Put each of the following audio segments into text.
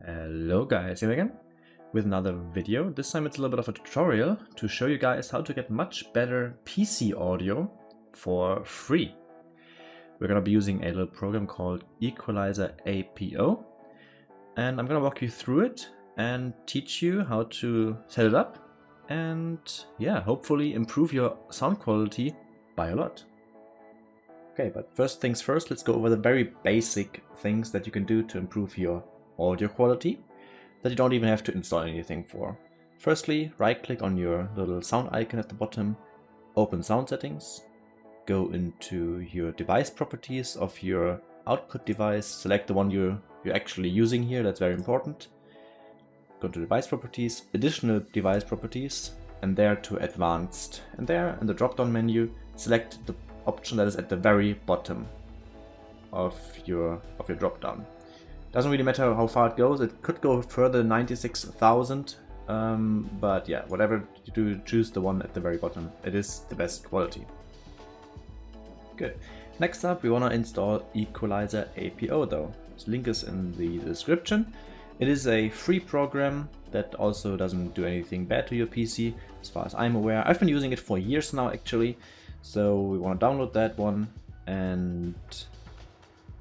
Hello guys, here again with another video. This time it's a little bit of a tutorial to show you guys how to get much better PC audio for free. We're gonna be using a little program called Equalizer Apo, and I'm gonna walk you through it and teach you how to set it up and yeah, hopefully improve your sound quality by a lot. Okay, but first things first, let's go over the very basic things that you can do to improve your audio quality that you don't even have to install anything for. Firstly, right click on your little sound icon at the bottom, open sound settings, go into your device properties of your output device, select the one you're actually using here, that's very important. Go to device properties, additional device properties, and there to advanced. And there in the drop down menu, select the option that is at the very bottom of your drop down. Doesn't really matter how far it goes, it could go further 96,000, but yeah, whatever you do, choose the one at the very bottom. It is the best quality. Good. Next up, we want to install Equalizer Apo though. This link is in the description. It is a free program that also doesn't do anything bad to your PC, as far as I'm aware. I've been using it for years now actually, so we want to download that one, and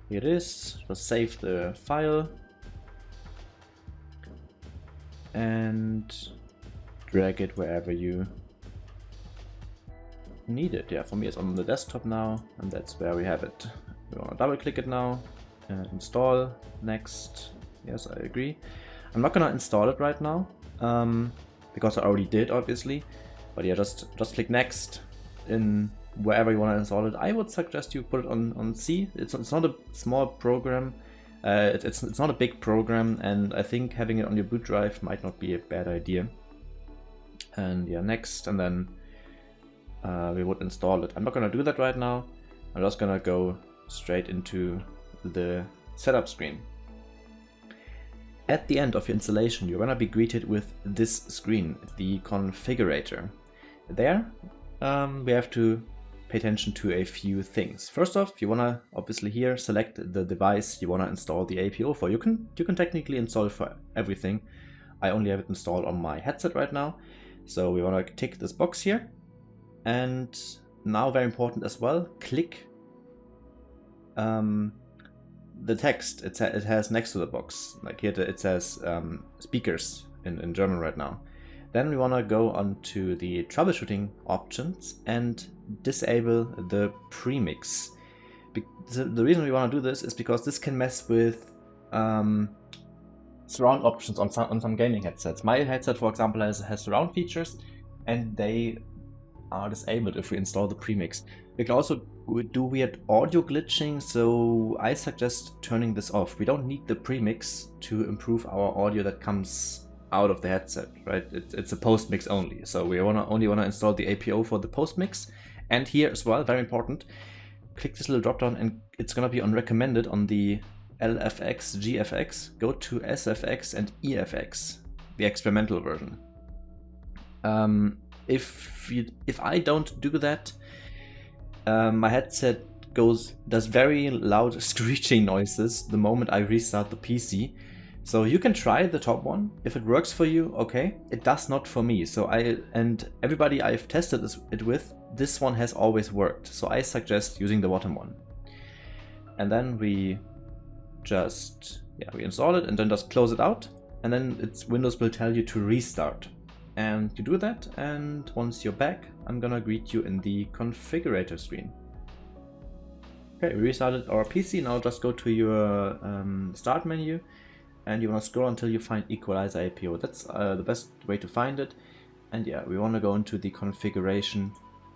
here it is. Just save the file and drag it wherever you need it. Yeah, for me it's on the desktop now, and that's where we have it. We want to double click it now and install. Next. Yes, I agree. I'm not gonna install it right now because I already did, obviously. But yeah, just click next in wherever you want to install it. I would suggest you put it on C. It's not a small program. It's not a big program, and I think having it on your boot drive might not be a bad idea. And yeah, next, and then we would install it. I'm not gonna do that right now. I'm just gonna go straight into the setup screen. At the end of your installation, you're gonna be greeted with this screen, the configurator. There, we have to pay attention to a few things. First off, you wanna obviously here select the device you wanna install the APO for. You can technically install it for everything. I only have it installed on my headset right now, so we wanna tick this box here. And now, very important as well, click the text it has next to the box. Like here it says speakers in German right now. Then we want to go on to the troubleshooting options and disable the premix. The reason we want to do this is because this can mess with surround options on some gaming headsets. My headset, for example, has surround features, and they are disabled if we install the premix. We can also do weird audio glitching, so I suggest turning this off. We don't need the premix to improve our audio that comes out of the headset, right? It's a post mix only, so we only want to install the APO for the post mix. And here as well, very important, click this little drop down, and it's gonna be on recommended on the LFX, GFX. Go to SFX and EFX, the experimental version. If I don't do that, my headset does very loud screeching noises the moment I restart the PC. So you can try the top one. If it works for you, okay. It does not for me. So and everybody I've tested it with, this one has always worked. So I suggest using the bottom one. And then we install it and then just close it out. And then Windows will tell you to restart. And you do that, and once you're back, I'm gonna greet you in the configurator screen. Okay, we restarted our PC. Now just go to your start menu, and you wanna scroll until you find Equalizer Apo. That's the best way to find it. And yeah, we wanna go into the configuration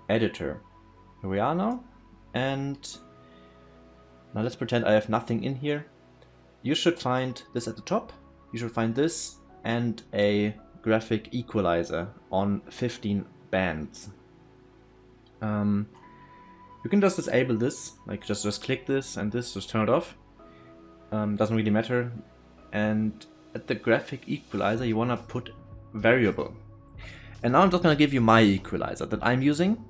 editor. Here we are now, and now let's pretend I have nothing in here. You should find this at the top. You should find this and a graphic equalizer on 15 bands. You can just disable this, like just click this and this, just turn it off. Doesn't really matter. And at the graphic equalizer you wanna put variable. And now I'm just gonna give you my equalizer that I'm using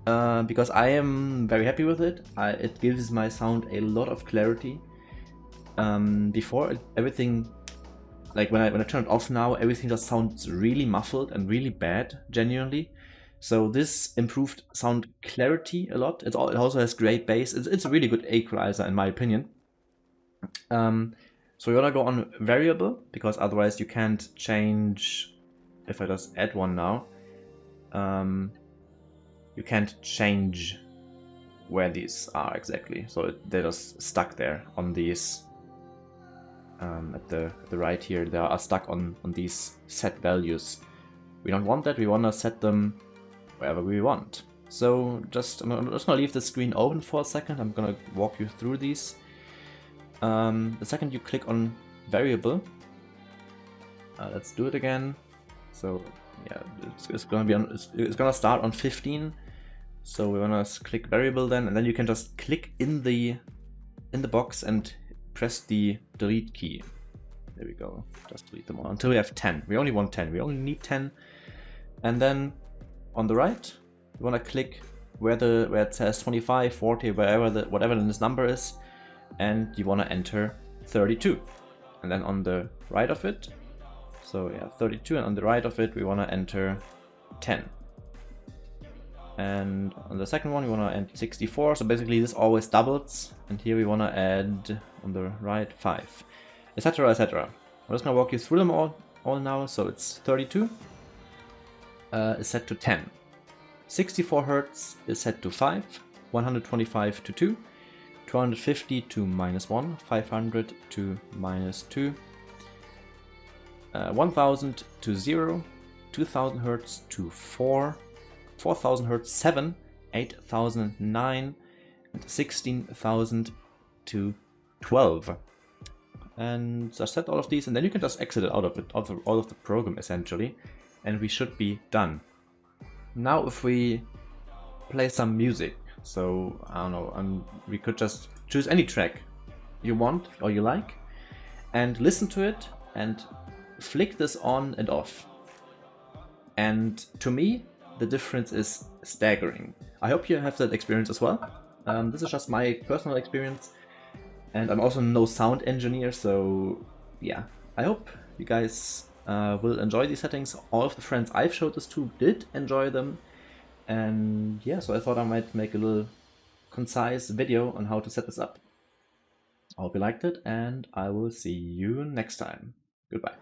because I am very happy with it. It gives my sound a lot of clarity. Before everything like when I turn it off now, everything just sounds really muffled and really bad, genuinely. So this improved sound clarity a lot. It also has great bass. It's a really good equalizer in my opinion. So you wanna go on variable, because otherwise you can't change. If I just add one now, you can't change where these are exactly. So they're just stuck there on these. At the right here, they are stuck on these set values. We don't want that. We want to set them wherever we want. So I'm just gonna leave the screen open for a second. I'm gonna walk you through these. The second you click on variable, let's do it again. So yeah, it's gonna be on. It's gonna start on 15. So we wanna click variable then, and then you can just click in the box and press the delete key. There we go. Just delete them all until we have 10. We only want 10. We only need 10. And then on the right, you want to click where it says 25, 40, whatever this number is, and you want to enter 32. And then on the right of it, so yeah, 32, and on the right of it, we want to enter 10. And on the second one, we want to enter 64. So basically, this always doubles. And here we want to add on the right 5, etc., etc. I'm just gonna walk you through them all now. So it's 32 is set to 10, 64 Hertz is set to 5, 125 to 2, 250 to -1, 500 to -2, 1000 to 0, 2000 Hertz to 4. 4000 Hertz 7, 8009, and 16,000 to 12. And just set all of these, and then you can just exit it out of the program essentially, and we should be done. Now if we play some music, so I don't know, we could just choose any track you want or you like, and listen to it and flick this on and off. And to me, the difference is staggering. I hope you have that experience as well. This is just my personal experience, and I'm also no sound engineer, so yeah. I hope you guys will enjoy these settings. All of the friends I've showed this to did enjoy them, and yeah, so I thought I might make a little concise video on how to set this up. I hope you liked it, and I will see you next time. Goodbye.